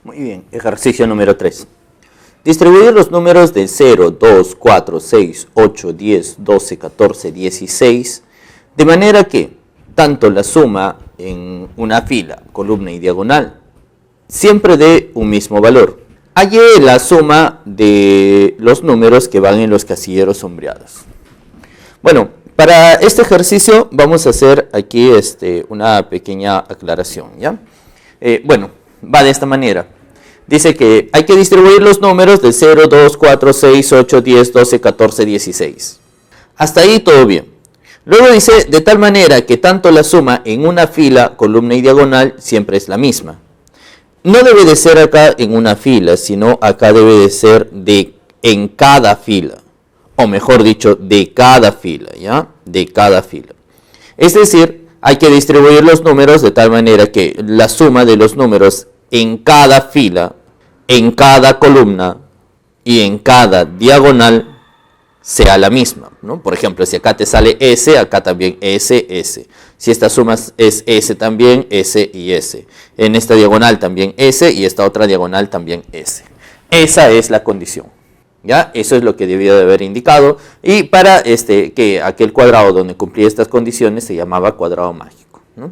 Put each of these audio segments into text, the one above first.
Muy bien, ejercicio número 3. Distribuir los números de 0, 2, 4, 6, 8, 10, 12, 14, 16, de manera que tanto la suma en una fila, columna y diagonal siempre dé un mismo valor. Halle la suma de los números que van en los casilleros sombreados. Bueno, para este ejercicio vamos a hacer aquí una pequeña aclaración, ¿ya? Bueno, va de esta manera. Dice que hay que distribuir los números de 0, 2, 4, 6, 8, 10, 12, 14, 16. Hasta ahí todo bien. Luego dice, de tal manera que tanto la suma en una fila, columna y diagonal siempre es la misma. No debe de ser acá en una fila, sino acá debe de ser en cada fila. O mejor dicho, de cada fila, ¿ya? De cada fila. Es decir, hay que distribuir los números de tal manera que la suma de los números en cada fila, en cada columna y en cada diagonal sea la misma, ¿no? Por ejemplo, si acá te sale S, acá también S, S. Si esta suma es S también, S y S. En esta diagonal también S y esta otra diagonal también S. Esa es la condición, ¿ya? Eso es lo que debía de haber indicado. Y para que aquel cuadrado donde cumplía estas condiciones se llamaba cuadrado mágico, ¿no?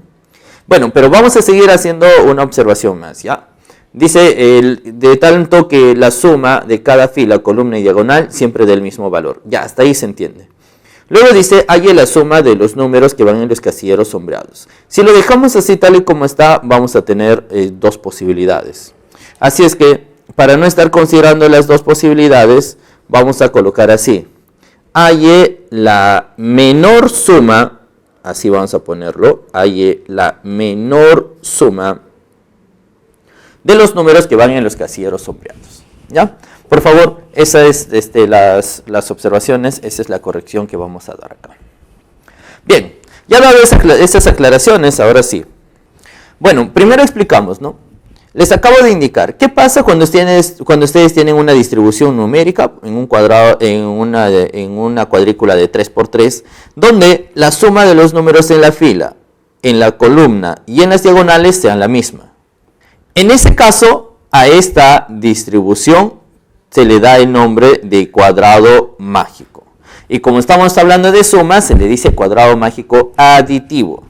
Bueno, pero vamos a seguir haciendo una observación más, ¿ya? Dice, de tanto que la suma de cada fila, columna y diagonal siempre del mismo valor. Ya, hasta ahí se entiende. Luego dice, halle la suma de los números que van en los casilleros sombreados. Si lo dejamos así tal y como está, vamos a tener dos posibilidades. Así es que, para no estar considerando las dos posibilidades, vamos a colocar así. Halle la menor suma, así vamos a ponerlo, halle la menor suma de los números que van en los casilleros sombreados, ¿ya? Por favor, esas es las observaciones, esa es la corrección que vamos a dar acá. Bien, ya dado esas aclaraciones, ahora sí. Bueno, primero explicamos, ¿no? Les acabo de indicar, ¿qué pasa cuando ustedes tienen una distribución numérica en un cuadrado, en una cuadrícula de 3×3, donde la suma de los números en la fila, en la columna y en las diagonales sean la misma? En ese caso, a esta distribución se le da el nombre de cuadrado mágico. Y como estamos hablando de sumas, se le dice cuadrado mágico aditivo.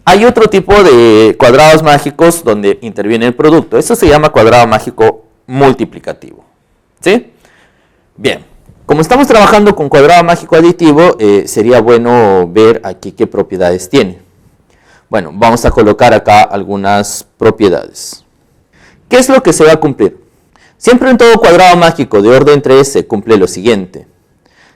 Hay otro tipo de cuadrados mágicos donde interviene el producto. Eso se llama cuadrado mágico multiplicativo, ¿sí? Bien, como estamos trabajando con cuadrado mágico aditivo, sería bueno ver aquí qué propiedades tiene. Bueno, vamos a colocar acá algunas propiedades. ¿Qué es lo que se va a cumplir? Siempre en todo cuadrado mágico de orden 3 se cumple lo siguiente.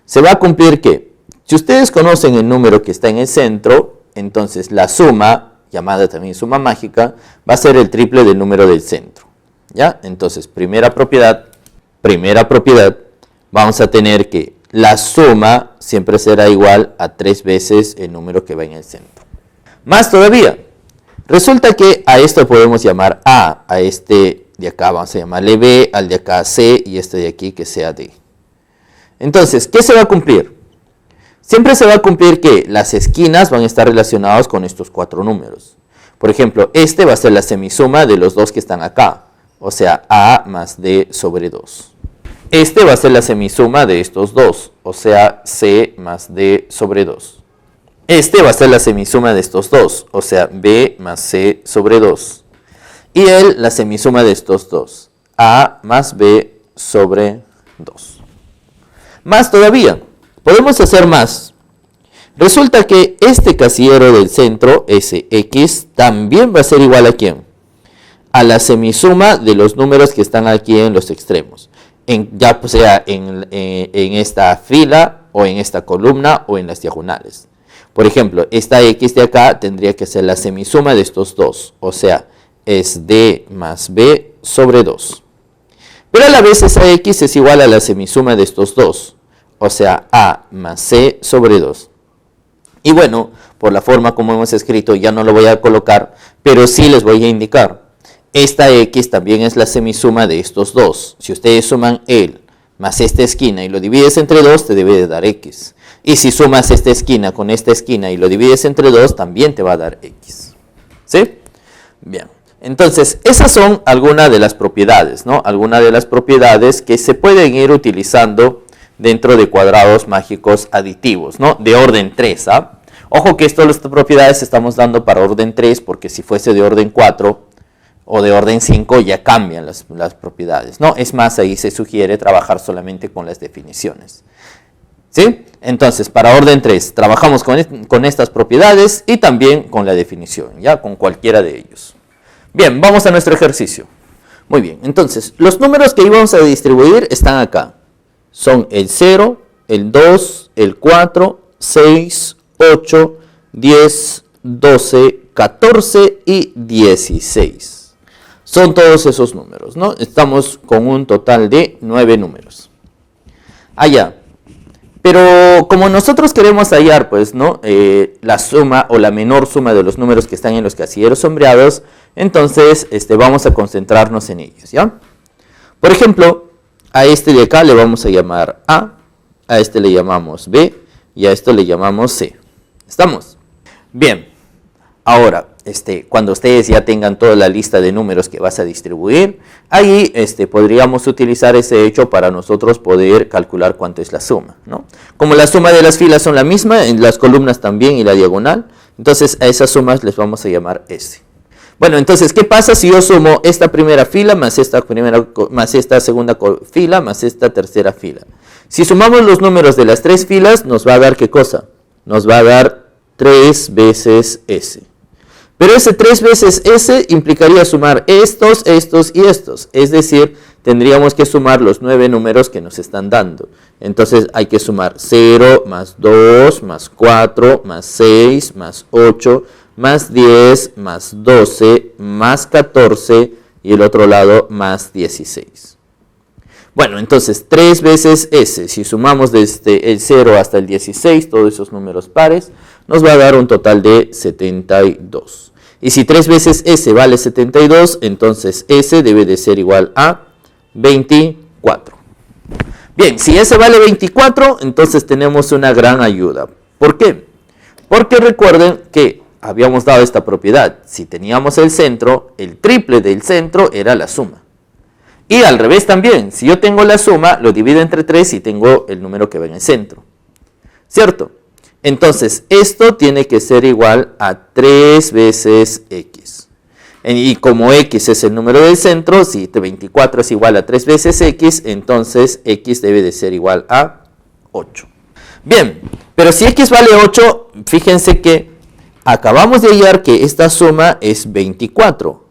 Se va a cumplir que, si ustedes conocen el número que está en el centro, entonces la suma, llamada también suma mágica, va a ser el triple del número del centro, ¿ya? Entonces, primera propiedad, vamos a tener que la suma siempre será igual a 3 veces el número que va en el centro. Más todavía, resulta que a esto podemos llamar A este de acá vamos a llamarle B, al de acá C y este de aquí que sea D. Entonces, ¿qué se va a cumplir? Siempre se va a cumplir que las esquinas van a estar relacionadas con estos 4 números. Por ejemplo, este va a ser la semisuma de los dos que están acá, o sea, A más D sobre 2. Este va a ser la semisuma de estos dos, o sea, C más D sobre 2. Este va a ser la semisuma de estos dos, o sea, B más C sobre 2. Y la semisuma de estos dos, A más B sobre 2. Más todavía, podemos hacer más. Resulta que este casillero del centro, SX, también va a ser igual a ¿quién? A la semisuma de los números que están aquí en los extremos. Ya sea en esta fila, o en esta columna, o en las diagonales. Por ejemplo, esta X de acá tendría que ser la semisuma de estos dos, o sea, es D más B sobre 2. Pero a la vez esa X es igual a la semisuma de estos dos, o sea, A más C sobre 2. Y bueno, por la forma como hemos escrito ya no lo voy a colocar, pero sí les voy a indicar. Esta X también es la semisuma de estos dos. Si ustedes suman el más esta esquina y lo divides entre 2, te debe de dar X. Y si sumas esta esquina con esta esquina y lo divides entre 2, también te va a dar X. ¿Sí? Bien. Entonces, esas son algunas de las propiedades, ¿no? Algunas de las propiedades que se pueden ir utilizando dentro de cuadrados mágicos aditivos, ¿no? De orden 3, ¿ah? Ojo que estas propiedades estamos dando para orden 3, porque si fuese de orden 4 o de orden 5 ya cambian las propiedades, ¿no? Es más, ahí se sugiere trabajar solamente con las definiciones. ¿Sí? Entonces, para orden 3, trabajamos con estas propiedades y también con la definición, ya con cualquiera de ellos. Bien, vamos a nuestro ejercicio. Muy bien, entonces, los números que íbamos a distribuir están acá. Son el 0, el 2, el 4, 6, 8, 10, 12, 14 y 16. Son todos esos números, ¿no? Estamos con un total de 9 números. Allá. Pero como nosotros queremos hallar, pues, ¿no? La suma o la menor suma de los números que están en los casilleros sombreados, entonces vamos a concentrarnos en ellos, ¿ya? Por ejemplo, a este de acá le vamos a llamar A este le llamamos B y a esto le llamamos C. ¿Estamos? Bien. Ahora, cuando ustedes ya tengan toda la lista de números que vas a distribuir, ahí podríamos utilizar ese hecho para nosotros poder calcular cuánto es la suma, ¿no? Como la suma de las filas son la misma, en las columnas también y la diagonal, entonces a esas sumas les vamos a llamar S. Bueno, entonces, ¿qué pasa si yo sumo esta primera fila más esta segunda fila más esta tercera fila? Si sumamos los números de las tres filas, nos va a dar ¿qué cosa? Nos va a dar 3 veces S. Pero ese 3 veces S implicaría sumar estos, estos y estos. Es decir, tendríamos que sumar los 9 números que nos están dando. Entonces hay que sumar 0, más 2, más 4, más 6, más 8, más 10, más 12, más 14 y el otro lado más 16. Bueno, entonces 3 veces S, si sumamos desde el 0 hasta el 16, todos esos números pares, nos va a dar un total de 72. Y si 3 veces S vale 72, entonces S debe de ser igual a 24. Bien, si S vale 24, entonces tenemos una gran ayuda. ¿Por qué? Porque recuerden que habíamos dado esta propiedad. Si teníamos el centro, el triple del centro era la suma. Y al revés también, si yo tengo la suma, lo divido entre 3 y tengo el número que va en el centro. ¿Cierto? Entonces, esto tiene que ser igual a 3 veces X. Y como X es el número del centro, si 24 es igual a 3 veces X, entonces X debe de ser igual a 8. Bien, pero si X vale 8, fíjense que acabamos de hallar que esta suma es 24.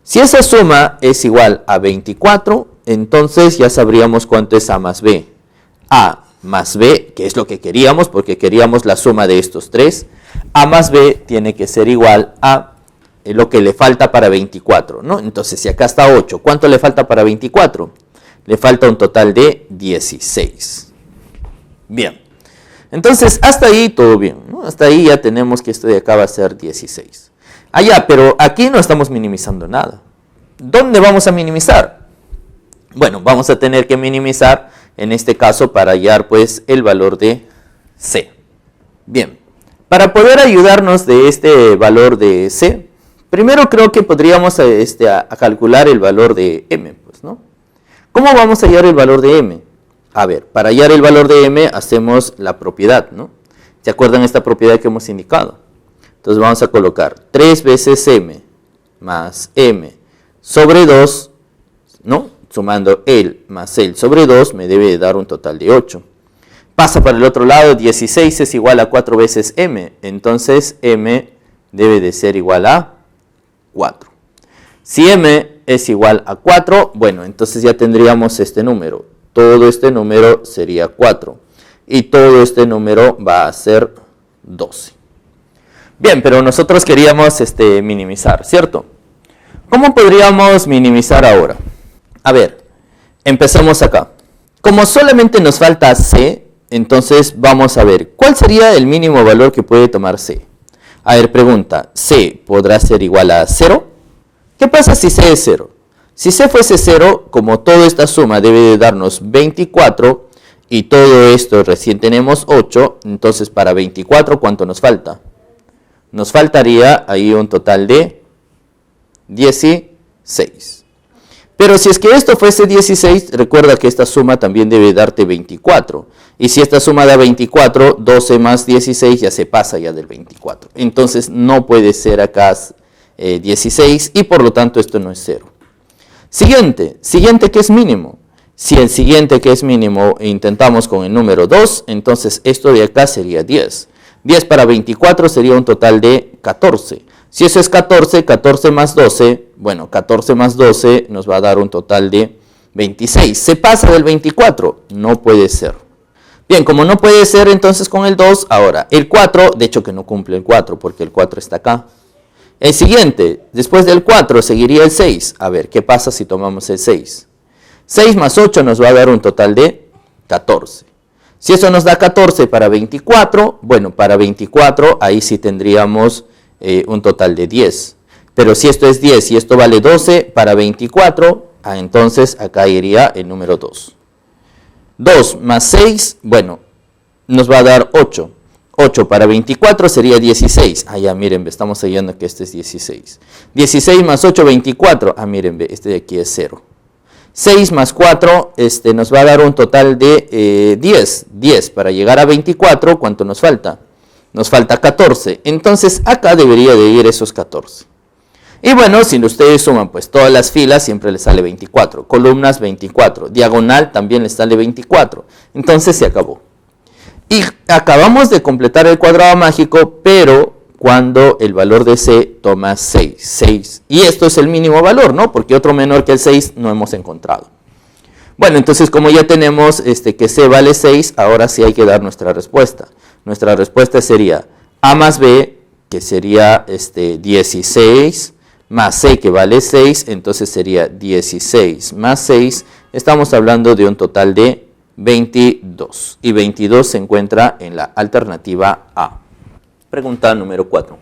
Si esa suma es igual a 24, entonces ya sabríamos cuánto es A más B. A más B, que es lo que queríamos, porque queríamos la suma de estos tres. A más B tiene que ser igual a lo que le falta para 24, ¿no? Entonces, si acá está 8, ¿cuánto le falta para 24? Le falta un total de 16. Bien. Entonces, hasta ahí todo bien, ¿no? Hasta ahí ya tenemos que esto de acá va a ser 16. Pero aquí no estamos minimizando nada. ¿Dónde vamos a minimizar? Bueno, vamos a tener que minimizar en este caso para hallar pues el valor de C. Bien, para poder ayudarnos de este valor de C, primero creo que podríamos a calcular el valor de M, pues, ¿no? ¿Cómo vamos a hallar el valor de M? A ver, para hallar el valor de M hacemos la propiedad, ¿no? ¿Se acuerdan esta propiedad que hemos indicado? Entonces vamos a colocar 3 veces M más M sobre 2, ¿no? Sumando el más el sobre 2 me debe de dar un total de 8. Pasa para el otro lado, 16 es igual a 4 veces M, entonces M debe de ser igual a 4. Si M es igual a 4, bueno, entonces ya tendríamos este número. Todo este número sería 4 y todo este número va a ser 12. Bien, pero nosotros queríamos minimizar, ¿cierto? ¿Cómo podríamos minimizar ahora? A ver, empezamos acá. Como solamente nos falta C, entonces vamos a ver, ¿cuál sería el mínimo valor que puede tomar C? A ver, pregunta, ¿C podrá ser igual a 0? ¿Qué pasa si C es 0? Si C fuese 0, como toda esta suma debe de darnos 24, y todo esto recién tenemos 8, entonces para 24, ¿cuánto nos falta? Nos faltaría ahí un total de 16. Pero si es que esto fuese 16, recuerda que esta suma también debe darte 24. Y si esta suma da 24, 12 más 16 ya se pasa ya del 24. Entonces no puede ser acá 16 y por lo tanto esto no es 0. Siguiente que es mínimo. Si el siguiente que es mínimo intentamos con el número 2, entonces esto de acá sería 10. 10 para 24 sería un total de 14. Si eso es 14, 14 más 12, bueno, 14 más 12 nos va a dar un total de 26. ¿Se pasa del 24? No puede ser. Bien, como no puede ser entonces con el 2, ahora el 4, de hecho que no cumple el 4 porque el 4 está acá. El siguiente, después del 4 seguiría el 6. A ver, ¿qué pasa si tomamos el 6? 6 más 8 nos va a dar un total de 14. Si eso nos da 14 para 24, bueno, para 24 ahí sí tendríamos un total de 10. Pero si esto es 10 y esto vale 12 para 24, entonces acá iría el número 2. 2 más 6, bueno, nos va a dar 8. 8 para 24 sería 16. Ya miren, estamos hallando que este es 16. 16 más 8, 24. Miren, este de aquí es 0. 6 más 4 nos va a dar un total de 10. 10 para llegar a 24, ¿cuánto nos falta? Nos falta 14. Entonces acá debería de ir esos 14. Y bueno, si ustedes suman pues todas las filas, siempre les sale 24. Columnas 24. Diagonal también les sale 24. Entonces se acabó. Y acabamos de completar el cuadrado mágico, pero cuando el valor de C toma 6. 6. Y esto es el mínimo valor, ¿no? Porque otro menor que el 6 no hemos encontrado. Bueno, entonces como ya tenemos que C vale 6, ahora sí hay que dar nuestra respuesta. Nuestra respuesta sería A más B, que sería 16, más C que vale 6, entonces sería 16 más 6. Estamos hablando de un total de 22. Y 22 se encuentra en la alternativa A. Pregunta número 4.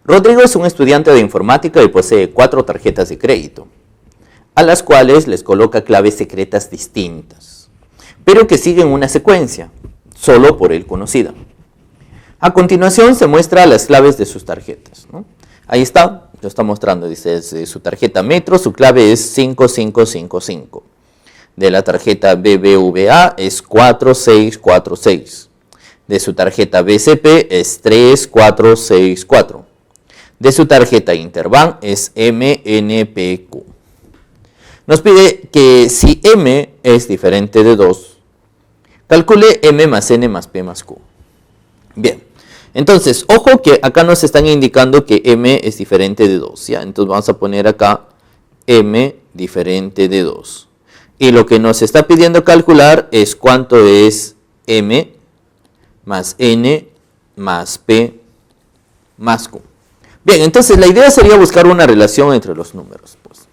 Rodrigo es un estudiante de informática y posee 4 tarjetas de crédito, a las cuales les coloca claves secretas distintas, pero que siguen una secuencia, solo por él conocida. A continuación se muestra las claves de sus tarjetas, ¿no? Ahí está, lo está mostrando, dice, su tarjeta Metro, su clave es 5555. De la tarjeta BBVA es 4646. De su tarjeta BCP es 3464. De su tarjeta Interbank es MNPQ. Nos pide que si M es diferente de 2, calcule M más N más P más Q. Bien, entonces, ojo que acá nos están indicando que M es diferente de 2, ¿ya? Entonces vamos a poner acá M diferente de 2. Y lo que nos está pidiendo calcular es cuánto es M más N más P más Q. Bien, entonces la idea sería buscar una relación entre los números, pues.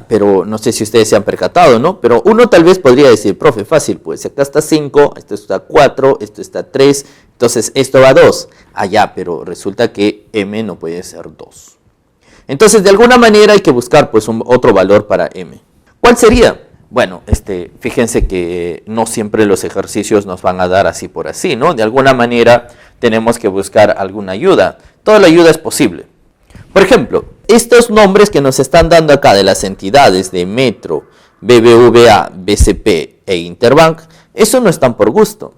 Pero no sé si ustedes se han percatado, ¿no? Pero uno tal vez podría decir, profe, fácil, pues acá está 5, esto está 4, esto está 3, entonces esto va a 2. Pero resulta que M no puede ser 2. Entonces, de alguna manera hay que buscar pues otro valor para M. ¿Cuál sería? Bueno, fíjense que no siempre los ejercicios nos van a dar así por así, ¿no? De alguna manera tenemos que buscar alguna ayuda. Toda la ayuda es posible. Por ejemplo, estos nombres que nos están dando acá de las entidades de Metro, BBVA, BCP e Interbank, eso no están por gusto.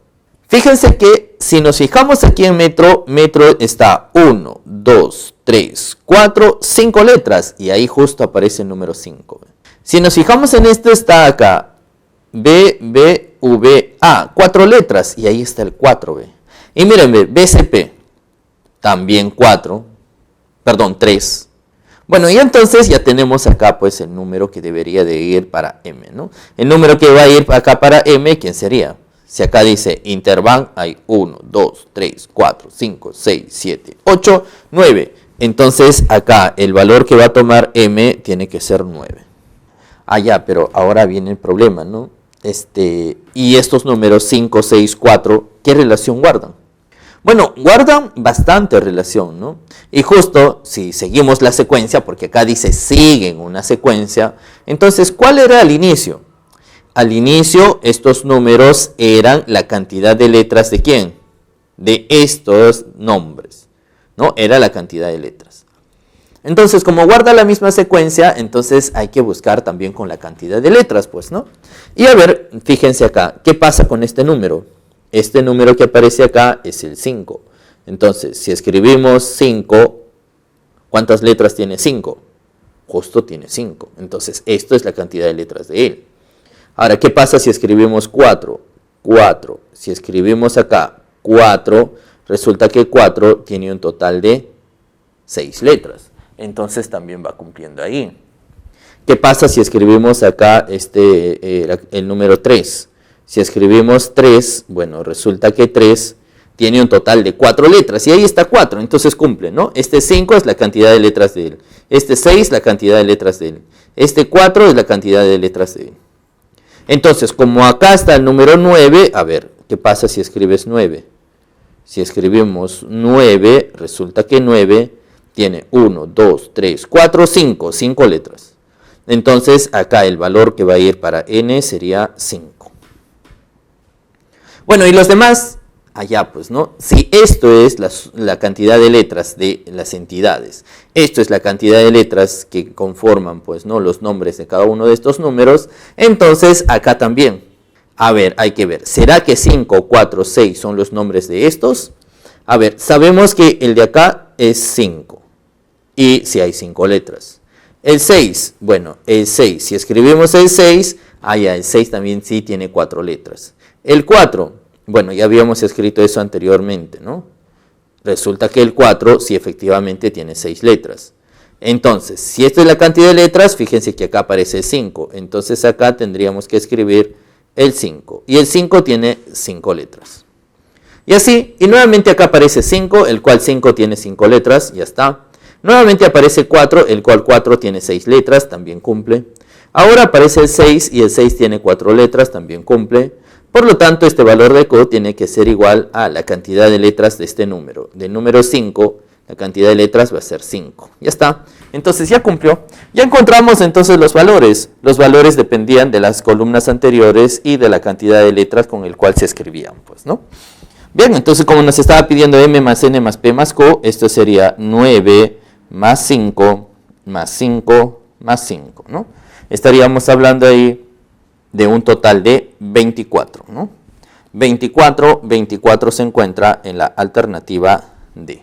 Fíjense que si nos fijamos aquí en Metro, Metro está 1, 2, 3, 4, 5 letras y ahí justo aparece el número 5. Si nos fijamos en esto, está acá BBVA, 4 letras y ahí está el 4B. Y miren, BCP, también 3. Bueno, y entonces ya tenemos acá pues el número que debería de ir para M, ¿no? El número que va a ir acá para M, ¿quién sería? Si acá dice Interbank, hay 1, 2, 3, 4, 5, 6, 7, 8, 9. Entonces acá el valor que va a tomar M tiene que ser 9. Pero ahora viene el problema, ¿no? Y estos números 5, 6, 4, ¿qué relación guardan? Bueno, guardan bastante relación, ¿no? Y justo si seguimos la secuencia, porque acá dice siguen una secuencia, entonces, ¿cuál era al inicio? Al inicio, estos números eran la cantidad de letras de ¿quién? De estos nombres, ¿no? Era la cantidad de letras. Entonces, como guarda la misma secuencia, entonces hay que buscar también con la cantidad de letras, pues, ¿no? Y a ver, fíjense acá, ¿qué pasa con este número? Este número que aparece acá es el 5. Entonces, si escribimos 5, ¿cuántas letras tiene 5? Justo tiene 5. Entonces, esto es la cantidad de letras de él. Ahora, ¿qué pasa si escribimos 4? 4. Si escribimos acá 4, resulta que 4 tiene un total de 6 letras. Entonces también va cumpliendo ahí. ¿Qué pasa si escribimos acá el número 3? Si escribimos 3, bueno, resulta que 3 tiene un total de 4 letras. Y ahí está 4, entonces cumple, ¿no? Este 5 es la cantidad de letras de él. Este 6 la cantidad de letras de él. Este 4 es la cantidad de letras de él. Entonces, como acá está el número 9, a ver, ¿qué pasa si escribes 9? Si escribimos 9, resulta que 9 tiene 1, 2, 3, 4, 5, 5 letras. Entonces, acá el valor que va a ir para n sería 5. Bueno, y los demás, allá pues, ¿no? Si esto es la cantidad de letras de las entidades, esto es la cantidad de letras que conforman, pues, ¿no? Los nombres de cada uno de estos números, entonces acá también. A ver, hay que ver, ¿será que 5, 4, 6 son los nombres de estos? A ver, sabemos que el de acá es 5. Y si hay 5 letras. El 6, bueno, el 6, si escribimos el 6, el 6 también sí tiene 4 letras. El 4, bueno, ya habíamos escrito eso anteriormente, ¿no? Resulta que el 4 sí efectivamente tiene 6 letras. Entonces, si esta es la cantidad de letras, fíjense que acá aparece 5. Entonces acá tendríamos que escribir el 5. Y el 5 tiene 5 letras. Y así, y nuevamente acá aparece 5, el cual 5 tiene 5 letras, ya está. Nuevamente aparece 4, el cual 4 tiene 6 letras, también cumple. Ahora aparece el 6 y el 6 tiene 4 letras, también cumple. Por lo tanto, este valor de Q tiene que ser igual a la cantidad de letras de este número. Del número 5, la cantidad de letras va a ser 5. Ya está. Entonces ya cumplió. Ya encontramos entonces los valores. Los valores dependían de las columnas anteriores y de la cantidad de letras con el cual se escribían, pues, ¿no? Bien, entonces como nos estaba pidiendo m más n más p más q, esto sería 9 más 5 más 5 más 5, ¿no? Estaríamos hablando ahí de un total de 24, ¿no? 24 se encuentra en la alternativa D.